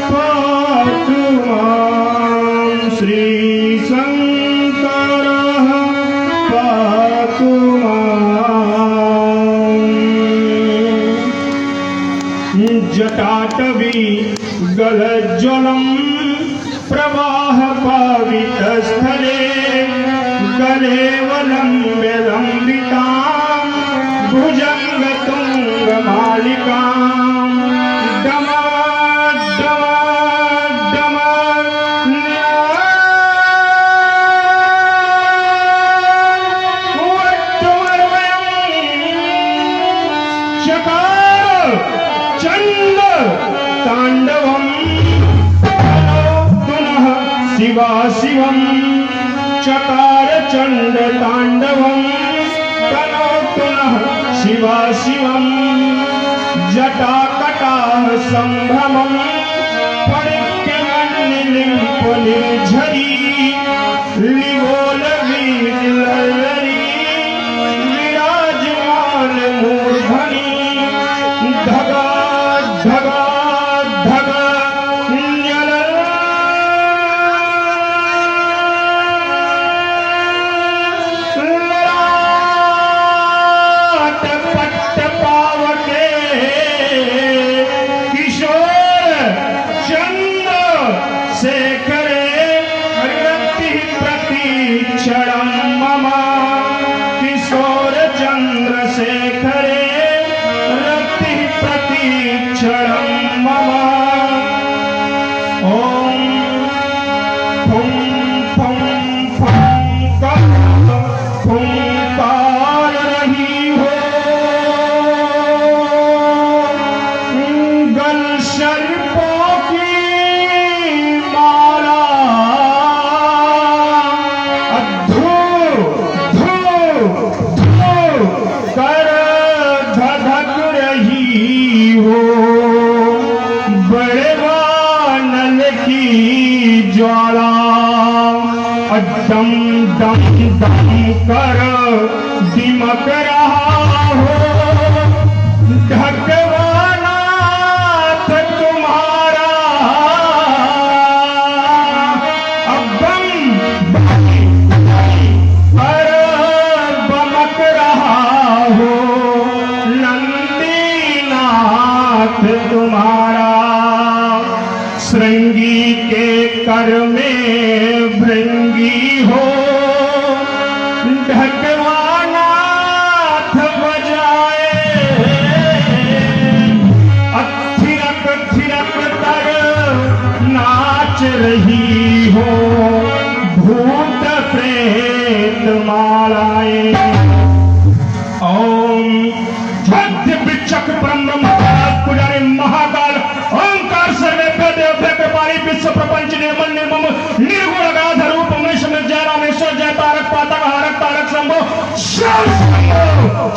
पातु मां श्री शंकरः पातु मां। जटाटवी गलज्ज्वलं प्रवाह पावितस्थले गलेवलम्ब्य लम्बितां भुजङ्गतुङ्गमालिकां चकार चण्ड ताण्डवं पुनः शिवा शिवं चकार चण्ड ताण्डवं तनो पुनः शिवा शिवं जटाकटाह सम्भ्रमं फणिक्यमन्निलिम्पनिर्झरी लिवोलवीलरी विराजमान मूर्धनि धगा धगा धगा क्षणं मम किशोर चंद्रशेखरे रति प्रतीक्षणं मम। ओम फुं फुं फुं फुंकार रही हो गल सर्पों की माला कर धधक रही हो बड़े वानल की ज्वाला दम दम दम कर दिमक रहा हो ढकवानाथ तुम्हारा अबम पर बमक रहा हो नंदीनाथ तुम्हारा। श्रृंगी के कर में भृंगी हो ढकवानाथ बजाए थिरक थिरक तर नाच रही हो भूत प्रेत मालाएं। ओम विचक ब्रह्म पुजारी महाकाल ओंकार सर्वे पारी विश्व प्रपंच निर्मल निर्मम निर्गुण गाधर रूप में समय जय रामेश्वर जय तारक पातक हारक तारक शंभो शिव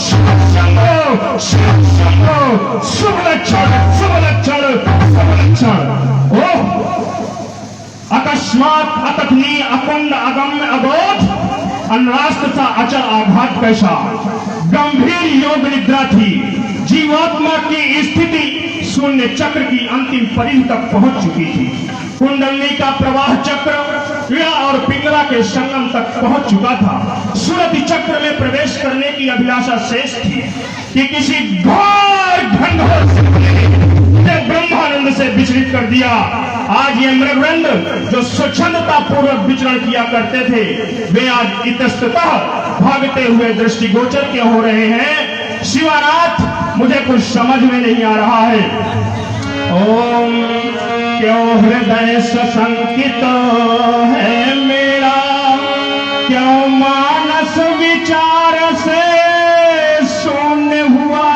शंभो शिव शंभो शुभ लक्षण शुभ लक्षण शुभ लक्षण। ओह अकस्मात अतथनीय अकुंड अगम्य अबोध अनरास्त सा अचल आघात कैसा गंभीर योग निद्रा थी। जीवात्मा की स्थिति शून्य चक्र की अंतिम परिधि तक पहुंच चुकी थी। कुंडली का प्रवाह चक्र क्रिया और पिंगला के संगम तक पहुंच चुका था। सुरति चक्र में प्रवेश करने की अभिलाषा शेष थी कि किसी घोर घनघोर ने ब्रह्मानंद से विचलित कर दिया। आज ये मृगवृंद जो स्वच्छंदता पूर्वक विचरण किया करते थे वे आज इतस्ततः भागते हुए दृष्टिगोचर क्यों हो रहे हैं? शिवानाथ मुझे कुछ समझ में नहीं आ रहा है। ओम क्यों हृदय सशंकित है मेरा क्यों मानस विचार से शून्य हुआ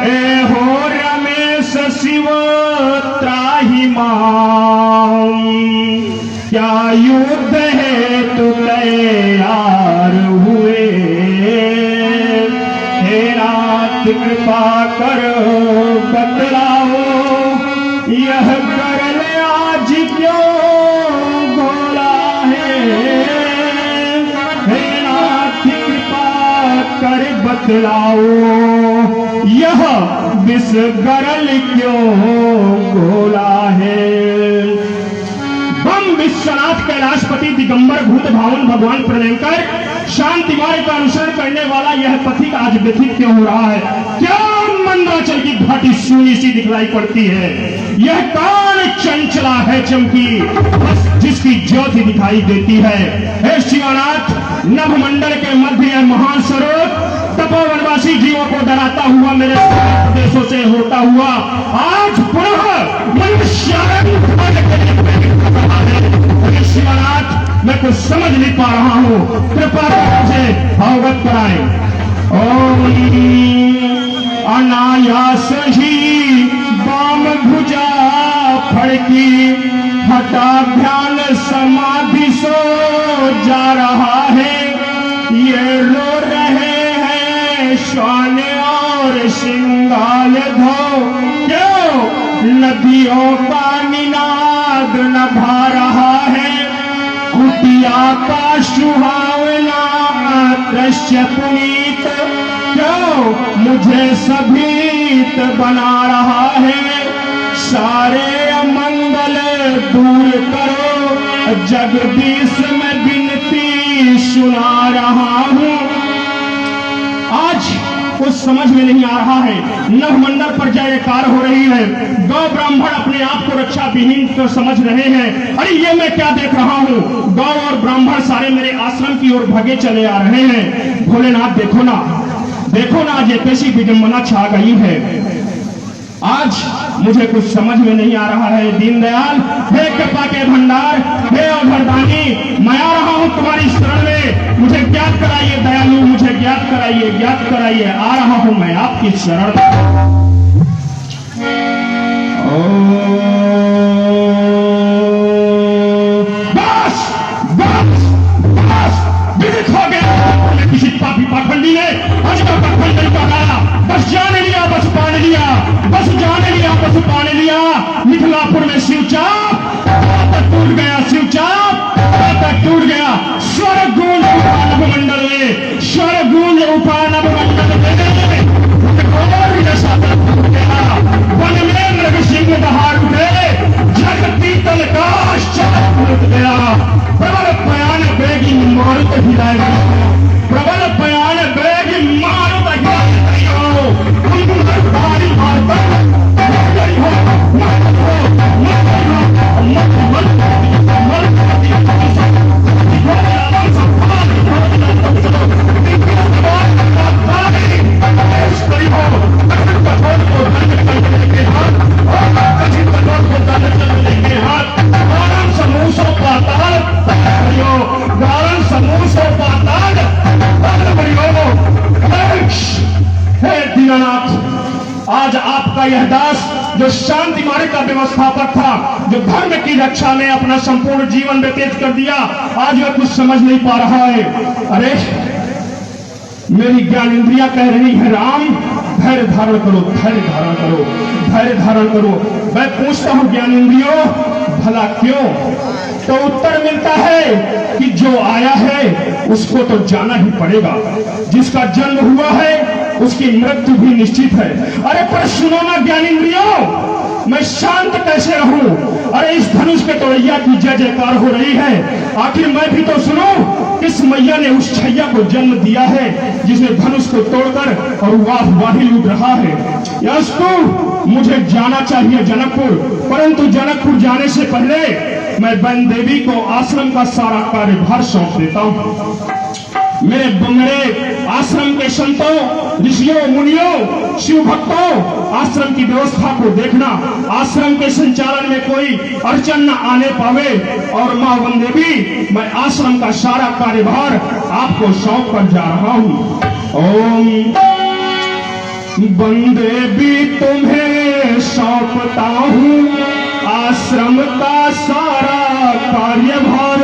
ए हो रमेश शिव त्राहि मां क्या युद्ध है तू तैयार हुए हे नाथ कृपा कर बतलाओ यह करल आज क्यों बोला है हे नाथ कृपा कर बतलाओ यह विष गरल क्यों घोला है। बम विश्वनाथ कैलाशपति दिगंबर भूत भावन भगवान प्रणयंकर शांति मार्ग का अनुसरण करने वाला यह पथिक आज व्यथित क्यों हो रहा है। क्या मंदराचल की घाटी सूनी सी दिखलाई पड़ती है। यह कौन चंचला है चमकी बस जिसकी ज्योति दिखाई देती है। हे शिवानाथ, नभमंडल के मध्य यह महान स्वरूप तपोवनवासी जीवों को डराता हुआ मेरे प्रदेशों से होता हुआ आज पुनः मनुष्य शिवनाथ, मैं कुछ समझ नहीं पा रहा हूँ, कृपा कर मुझे अवगत कराएं। ओम अनायास ही वाम भुजा फड़की हटा ध्यान समाधि सो जा रहा है। ये रो रहे हैं श्वान और श्रृंगाल धो, क्यों नदियों का निनाद नभा रहा है। कुटिया का सुहावना दृश्य पुनीत क्यों मुझे सभीत बना रहा है। सारे अमंगल दूर करो जगदीश में विनती सुना रहा हूँ। आज कुछ समझ में नहीं आ रहा है। नभमंडल पर जयकार हो रही है। गौ ब्राह्मण अपने आप को रक्षा विहीन तो समझ रहे हैं। अरे ये मैं क्या देख रहा हूँ, गौ और ब्राह्मण सारे मेरे आश्रम की ओर भगे चले आ रहे हैं। भोलेनाथ देखो ना, देखो ना, आज ये कैसी विडंबना छा गई है। आज मुझे कुछ समझ में नहीं आ रहा है। दीनदयाल, हे कृपा के भंडार, हे अभरदानी, मैं आ रहा हूँ तुम्हारी शरण में। मुझे ज्ञात कराइए दयालु, मुझे ज्ञात कराइए, ज्ञात कराइए। आ रहा हूँ मैं आपकी शरण में। बस बस बस, विदित हो गया। किसी पापी पाखंडी ने आज का पाखंड नहीं पकड़ा। बस जाने लिया, बस पाने लिया, बस जाने लिया, बस पाने लिया। मिथिलापुर में शिवचाप टूट गया, शिवचाप टूट गया। स्वर गूंज उठा नभमंडल में, स्वर गूंज उठा नभमंडल में। वन में नृसिंह दहाड़ उठे, जगती तल का टूट गया। प्रबल पयान बेगी मारुत हिलाए, प्रबल पयान बेगी मारुत हिलाए। आज आपका यह दास जो शांति मार्ग का व्यवस्थापक था, जो धर्म की रक्षा में अपना संपूर्ण जीवन व्यतीत कर दिया, आज वह कुछ समझ नहीं पा रहा है। अरे मेरी ज्ञानेंद्रियां कह रही है राम धैर्य धारण करो, धैर्य धारण करो, धैर्य धारण करो। मैं पूछता हूं ज्ञानेंद्रियों भला क्यों? तो उत्तर मिलता है कि जो आया है उसको तो जाना ही पड़ेगा। जिसका जन्म हुआ है उसकी मृत्यु भी निश्चित है। अरे पर सुनो ना ज्ञानेंद्रियों, मैं शांत कैसे रहूं? अरे इस धनुष के तोड़ैया की जय जयकार हो रही है, आखिर मैं भी तो सुनूं। किस मैया ने उस छैया को जन्म दिया है जिसने धनुष को तोड़कर और वाही लूट रहा है। यस्तु मुझे जाना चाहिए जनकपुर, परंतु जनकपुर जाने से पहले मैं वन देवी को आश्रम का सारा कार्यभार सौंप देता हूँ। मेरे आश्रम के संतों, ऋषियों, मुनियों, शिव भक्तों, आश्रम की व्यवस्था को देखना। आश्रम के संचालन में कोई अड़चन न आने पावे। और मां वन देवी, मैं आश्रम का सारा कार्यभार आपको सौंप कर जा रहा हूँ। ओम वन देवी तुम्हें सौंपता हूँ आश्रम का सारा कार्यभार।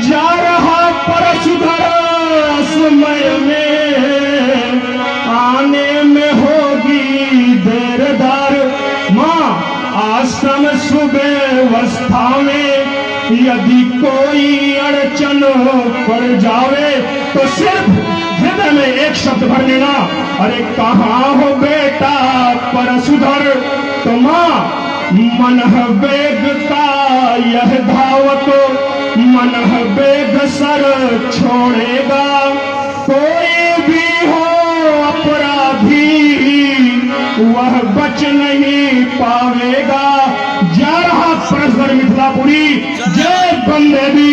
जा रहा परशुधर समय में आने में होगी देरदार। माँ आश्रम सुव्यवस्था में यदि कोई अड़चन पड़ जावे तो सिर्फ हृदय में एक शब्द भर लेना, अरे कहाँ हो बेटा पर सुधर। तो माँ मन वेग का यह धावक, मन वेग सर छोड़ेगा। कोई भी हो अपराधी वह बच नहीं पावेगा। जा रहा परस्पर मिथिलापुरी, जय बंदे।